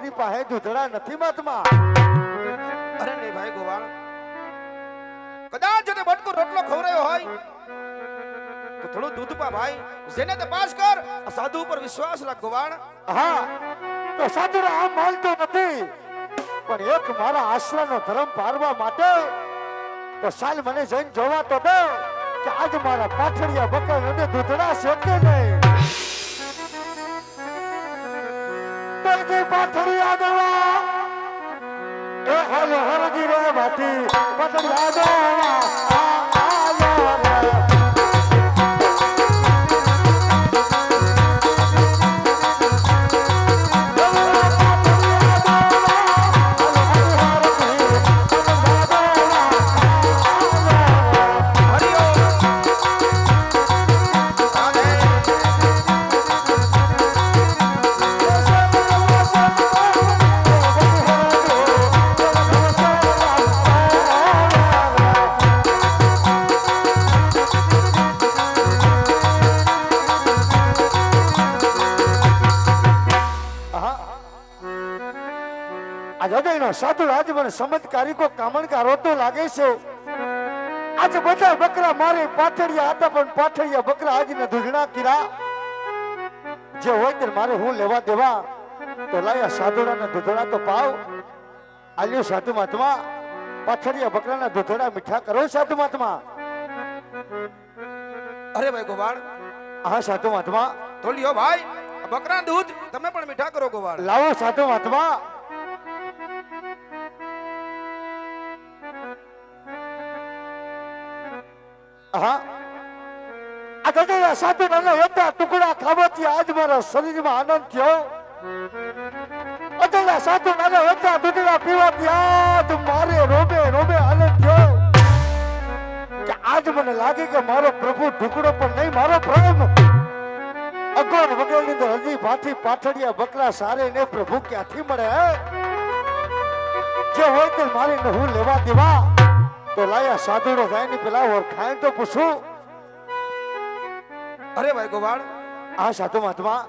મારી પાસે દૂધડા નથી મહાત્મા. અરે નહીં ભાઈ ગોવાળ, કદાચ જો તે બટકો રોટલો ખવરાયો હોય તો થોડું દૂધ પા ભાઈ, જેને તે પાસ કર. આ સાધુ ઉપર વિશ્વાસ રાખ ગોવાળ. હા તો સાધુડા આમ માનતો નથી, પણ એક મારા આશ્રયનો ધર્મ પારવા માટે તો સાલ મને જઈને જોવા તો દે કે આજ મારા પાછળિયા બકરા અને દૂધડા છે કે નહીં. તો જે પાછળિયા દેવા એ હાલો હરજી રે બાતી પાછળિયા દેવા સાધુ આજ મને ચમત્કારી કો કામણકારો તો લાગે છે. આજે બધા બકરા મારે પાછળિયા હતા, પણ પાછળિયા બકરા આજના દૂધણા કીરા જે હોય તે મારે હું લેવા દેવા તો લાયા સાધુડાના દૂધડા તો પાવ. આલ્યો સાધુ મહાત્મા, પાછળિયા બકરાના દૂધડા મીઠા કરો સાધુ મહાત્મા. અરે ભાઈ ગોવાળ, હા સાધુ મહાત્મા. તો લ્યો ભાઈ બકરા દૂધ તમે પણ મીઠા કરો ગોવાળ. લાવો સાધુ મહાત્મા. હા આ ગજેલા સાધુના એટા ટુકડા ખાવાથી આજ મારા શરીરમાં આનંદ થયો. અજલા સાધુના એટા દૂધડા પીવાથી આજ મારે રોબે રોબે આનંદ થયો કે આજ મને લાગે કે મારો પ્રભુ ટુકડો પણ નહીં, મારો પ્રેમ અગોર વગેરેની અંદર હજી ભાથી પાછળિયા બકરા સારે ને પ્રભુ ક્યાંથી મળે. જે હોય તે મારે હું લેવા દેવા તો લાયા સાધુનો જાય ને પેલા ઓળખાય તો પૂછું. અરે ભાઈ ગોવાળ, હા સાધુ મહાત્મા.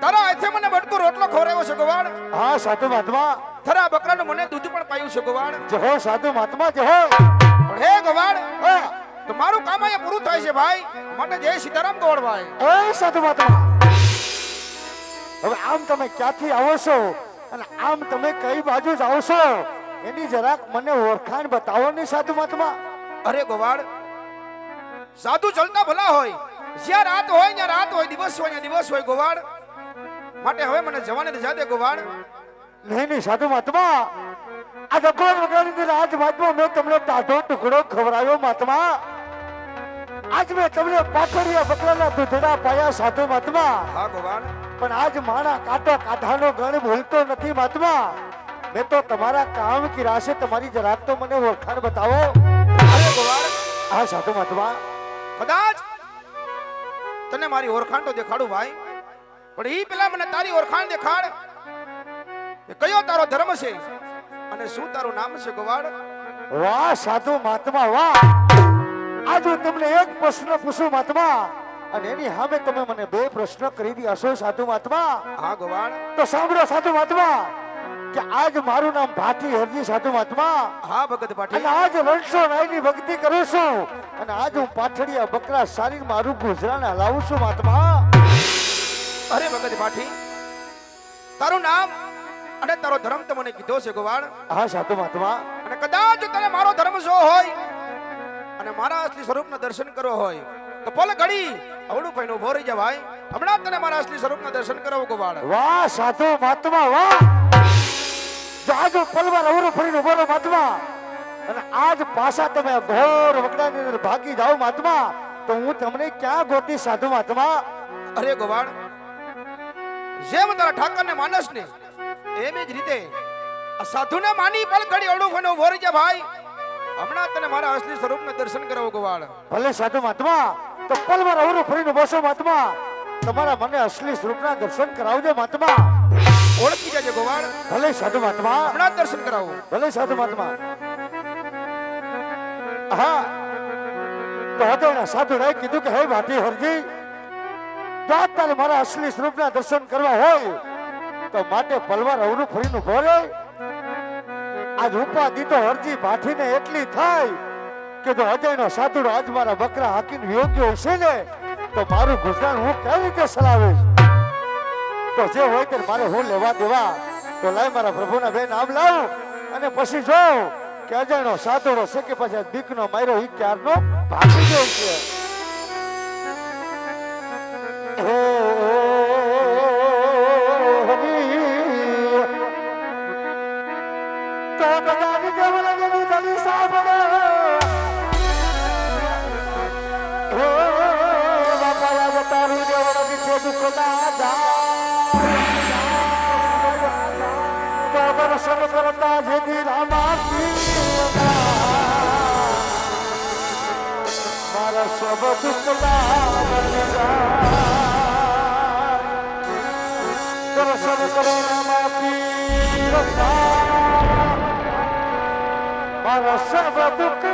તારા હાથે મને બટકો રોટલો ખવરાયો છે ગોવાળ. હા સાધુ મહાત્મા. તારા બકરાનું મને દૂધ પણ પાયું છે ગોવાળ. જહો સાધુ મહાત્મા જહો. પણ હે ગોવાળ, હા તો મારું કામ અહીંયા પૂરું થાય છે ભાઈ, માટે જય સીતારામ ગોવાળભાઈ. એ સાધુ મહાત્મા, હવે આમ તમે ક્યાંથી આવો છો અને આમ તમે કઈ બાજુ જાઓ છો એની જરાક મને ઓળખાણ બતાવો ને સાધુ મહાત્મા. અરે ગોવાળ, સાધુ ચલતા ભલા હોય, જ્યાં રાત હોય ત્યાં રાત હોય, દિવસ હોય ત્યાં દિવસ હોય ગોવાળ. માટે હવે મને જવાને રજા દે ગોવાળ. નહીં નહીં સાધુ મહાત્મા, આ ગોળ વગાડી દીધા. આજ મહાત્મા મેં તમને ટાઢો ટુકડો ખવડાવ્યો મહાત્મા. આજ મેં તમને પાછળિયા બકરાના દૂધડા પાયા સાધુ મહાત્મા. હા ગોવાળ, પણ આજ માણા કાંટો કાઢાનો ગણ ભૂલતો નથી મહાત્મા. મેં તો તમારા કામ કી રાશે તમારી જરાક તો મને ઓળખાણ બતાવો. અરે ગોવાળ, હા સાધુ મહાત્મા. કદાચ તને મારી ઓળખાણ તો દેખાડું ભાઈ, પણ ઈ પેલા મને તારી ઓળખાણ દેખાડ કે કયો તારો ધર્મ છે અને શું તારું નામ છે ગોવાળ. વાહ સાધુ મહાત્મા વાહ. આજ હું તમને એક પ્રશ્ન પૂછું મહાત્મા, અને એની સામે તમે મને બે પ્રશ્ન કરી દીધા સાધુ મહાત્મા. હા ગોવાળ. તો સાંભળો સાધુ મહાત્મા કે આજ મારું નામ ભાટી હરજી સાધુ મહાત્મા. હા ભગત પાટી. અને આજ રણસો નાયની ભક્તિ કરું છું, અને આજ હું પાછળિયા બકરા સારી મારું ગુજરાન હલાવું છું મહાત્મા. અરે ભગત પાટી, તારું નામ અને તારો ધર્મ તો મને કીધો છે ગોવાળ. હા સાધુ મહાત્મા. અને કદાચ તને મારો ધર્મ જો હોય અને મારા અસલી સ્વરૂપના દર્શન કરવો હોય તો પલ ઘડી અવળું ભાઈ ઉભો રહી જા ભાઈ. હમણાં તને મારા અસલી સ્વરૂપના દર્શન કરાવો ગોવાળ. વાહ સાધુ મહાત્મા વાહ. આજ પલવાર અવરું ફરીને ઉભો રહો મહાત્મા, અને આજ પાછા તમે ઘોર વગડાની અંદર ભાગી જાઓ મહાત્મા, તો હું તમને ક્યાં ગોતી સાધુ મહાત્મા. અરે ગોવાળ, જેમ તારા ઠાકરને માનસ ને એમ જ રીતે આ સાધુને માની પલ ઘડી અવળું ફરીને ઉભો રહી જા ભાઈ. હમણાં તને મારા અસલી સ્વરૂપના દર્શન કરાવો ગોવાળ. ભલે સાધુ મહાત્મા, તો પલવાર અવરું ફરીને બસો મહાત્મા, તમારા મને અસલી સ્વરૂપના દર્શન કરાવજો મહાત્મા. ઓળખી જજે ગોવાળ. ભલે સાધુ મહાત્મા. હમણાં દર્શન કરાવો. ભલે સાધુ મહાત્મા. હા તો હતોના સાધુ રાય કીધું કે હે ભાટી હરજી, જો તારે મારા અસલી સ્વરૂપના દર્શન કરવા હોય તો માટે પલવાર અવરું ફરીને ઉભો રહે. આજ ઉપાધિ તો હરજી ભાઠીને એટલી થાય કે જો અજયનો સાધુડો આજ મારા બકરા હાકીને યોગ્ય હશે ને તો મારું ગુજરાન હું કેવી રીતે ચલાવીશ. તો જે હોય તે મારે હું લેવા દેવા. તો લાય મારા પ્રભુના બે નામ લાવ અને પછી જોઉં કે અજયનો સાધુડો છે કે પછી દીકનો માર્યો ઈ ક્યારનો ભાગી ગયો છે. હે તો બગાડી જવું લાગે ની દલી સાંભળો. હે બાપા યાદ તારું દેવડો વિશે દુઃખ દાદા દર્શન કરતા જેથી રામા મારા સબ દુઃખ દર્શન કરો રામા પીર મારા સબ દુઃખ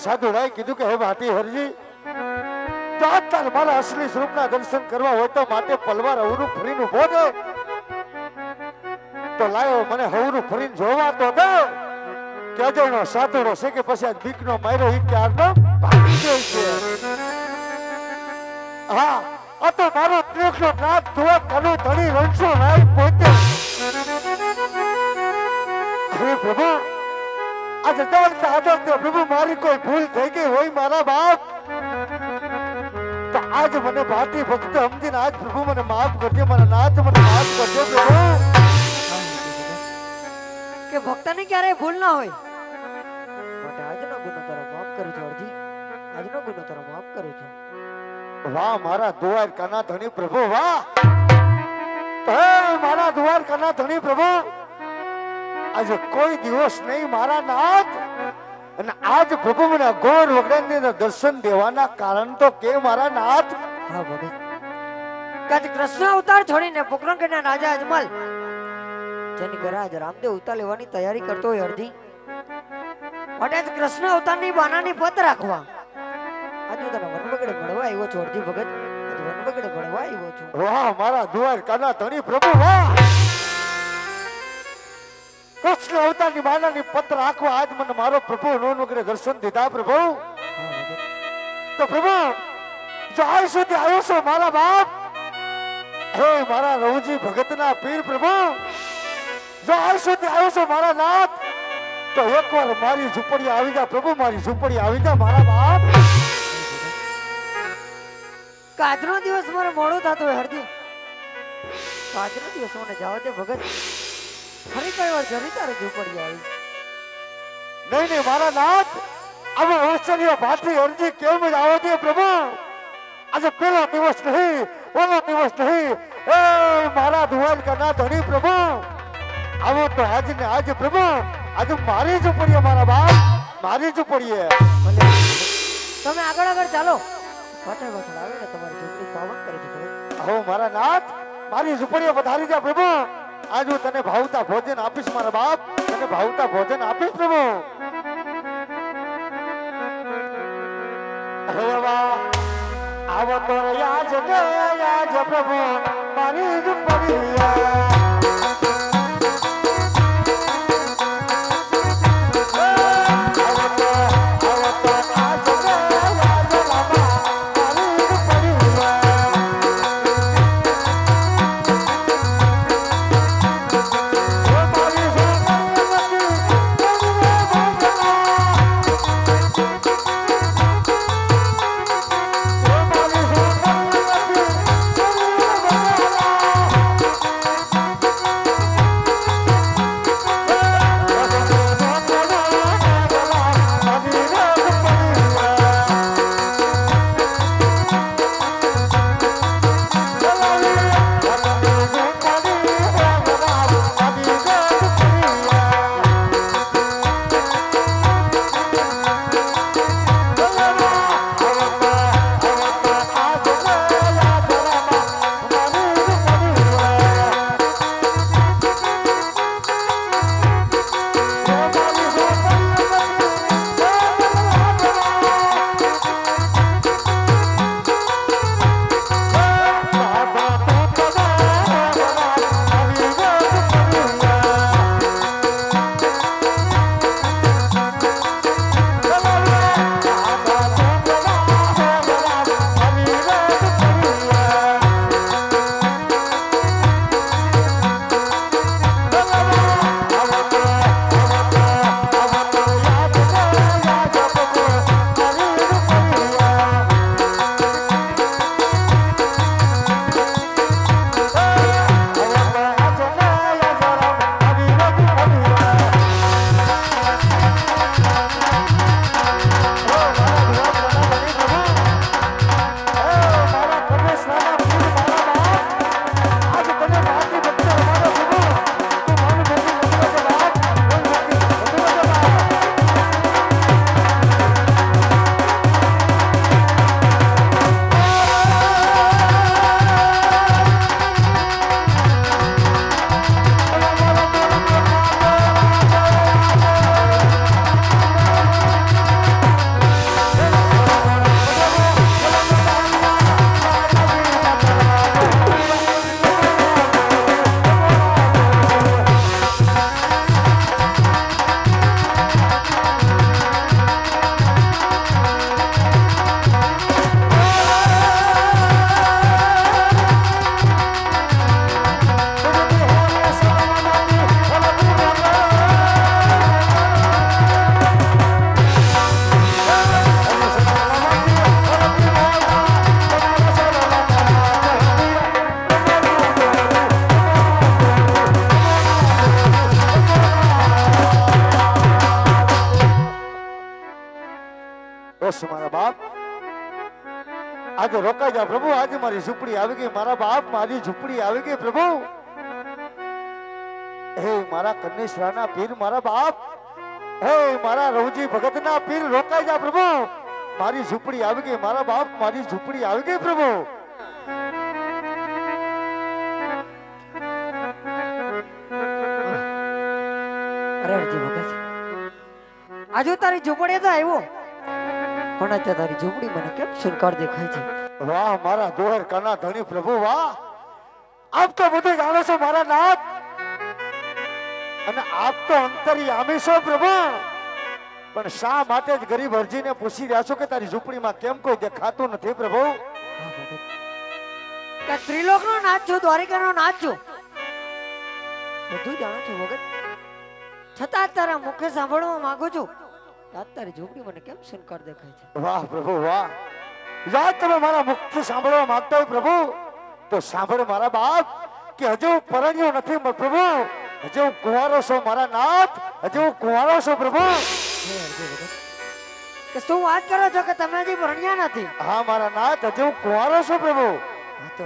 સાધુડાએ કીધું કે હે ભાટી હરજી જો તાર મારા અસલી સ્વરૂપના દર્શન કરવા હોય તો માટે પલવાર અવરું ફરીને ઉભો દે. તો લાયો મને હવરું ફરીને જોવા તો દે કે અજયનો સાધુડો છે કે પછી આ દીકનો માર્યો ઈ ક્યારનો ભાગી ગયો છે. હા આ તો મારો ત્રિકનો નાથ ધોવા કનું ધણી રણસો નાઈ પોતે. હે પ્રભુ આજે દોડતા આદરતા પ્રભુ મારી કોઈ ભૂલ થઈ ગઈ હોય મારા બાપ તો આજ મને ભાટી ભક્ત સમજીને આજ પ્રભુ મને માફ કરજો. મારા નાથ મને માફ કરજો પ્રભુ. કે ભક્તને ક્યારેય ભૂલ ના હોય માટે આજનો ગુનો તારો માફ કરું છું અરજી. આજનો ગુનો તારો માફ કરું છું. વાહ મારા દ્વારકાના ધણી પ્રભુ વાહ. હે મારા દ્વારકાના ધણી પ્રભુ આજે કોઈ દિવસ નહીં મારા નાથ અને આજ પ્રભુ મને ઘોર વગડાને દર્શન દેવાના કારણ તો કે મારા નાથ. હા ભગત કાજ કૃષ્ણ અવતાર છોડીને પોકરણગઢના રાજા અજમલ જેની ઘરે આજ રામદેવ ઉતાર લેવાની તૈયારી કરતો હોય અરજી માટે આજ કૃષ્ણ અવતારની બાનાની પત રાખવા આજે તને વનબગડે મળવા આવ્યો છું અરજી ભગત. આજે વનબગડે મળવા આવ્યો છું. વાહ મારા દ્વારકાના ધણી પ્રભુ વાહ. કૃષ્ણ અવતારની માનાની પત્ર રાખવા આજ મને મારો પ્રભુ નોન વગેરે દર્શન દીધા પ્રભુ. તો પ્રભુ જો આજ સુધી આવ્યો છો મારા બાપ હે મારા રવજી ભગતના પીર પ્રભુ જો આજ સુધી આવ્યો છો મારા નાથ તો એકવાર મારી ઝૂંપડી આવી જા પ્રભુ. મારી ઝૂંપડી આવી જા મારા બાપ. આજનો દિવસ મારે મોડું થતું હોય હરજી તો આજનો દિવસ મને જવા દે ભગત. ફરી કઈ વાર જરી તારે ઝૂંપડી આવી. નહીં નહીં મારા નાથ આવો ઔષધીય ભાટી અરજી કેમ જ આવો દે પ્રભુ. આજે પેલો દિવસ નહીં ઓલો દિવસ નહીં એ મારા દ્વારકાના ધણી પ્રભુ આવો તો આજ ને આજ પ્રભુ આજે મારી જ પડીએ મારા બાપ મારી જ પડીએ. તમે આગળ આગળ ચાલો પાછળ પાછળ આવે ને તમારી ઝૂંપડી પાવન કરે છે ભગત. આવો મારા નાથ મારી ઝૂંપડીએ પધારી જા પ્રભુ. આજ હું તને ભાવતા ભોજન આપીશ મારા બાપ. તને મને ભાવતા ભોજન આપીશ પ્રભુ. હે વા આવો તો યાજ ને યાજ પ્રભુ મારી ઝૂંપડીયા. બસ મારા બાપ આજે રોકાઈ જા પ્રભુ. આજે મારી ઝૂંપડી આવી ગઈ મારા બાપ. મારી ઝૂંપડી આવી ગઈ પ્રભુ. હે મારા કન્નેશ્વરના પીર મારા બાપ. હે મારા રવજી ભગતના પીર રોકાઈ જા પ્રભુ. મારી ઝૂંપડી આવી ગઈ મારા બાપ. મારી ઝૂંપડી આવી ગઈ પ્રભુ. અરે અરજી વખત આજુ તારી ઝૂંપડી તો આવ્યો પણ અત્યારે તારી ઝૂંપડી મને કેમ સુનકાર દેખાય છે? વાહ મારા દોહર કાના ધણી પ્રભુ વાહ. આપ તો બધું જાણો છો મારા નાથ. અને આપ તો અંતર્યામી છો પ્રભુ. પણ શા માટે જ ગરીબ અરજીને પૂછી રહ્યા છો કે તારી ઝૂંપડીમાં કેમ કોઈ દેખાતું નથી પ્રભુ? કે ત્રિલોકનો નાથ છું, દ્વારિકાનો નાથ છું, બધું જાણું છું વગત. છતાં તારા મુખે સાંભળવા માંગુ છું તારી ઝૂંપડી મને કેમ સુનકાર દેખાય છે? વાહ પ્રભુ વાહ. જા તમે મારા મુખથી સાંભળવા માંગતા હોય પ્રભુ તો સાંભળ મારા બાપ કે હજુ હું પરણ્યો નથી પ્રભુ. હજુ હું કુંવારો છું મારા નાથ. હજુ હું કુંવારો છું પ્રભુ. કે શું વાત કરો છો કે તમે હજી પરણ્યા નથી? હા મારા નાથ હજુ હું કુંવારો છું પ્રભુ. હા તો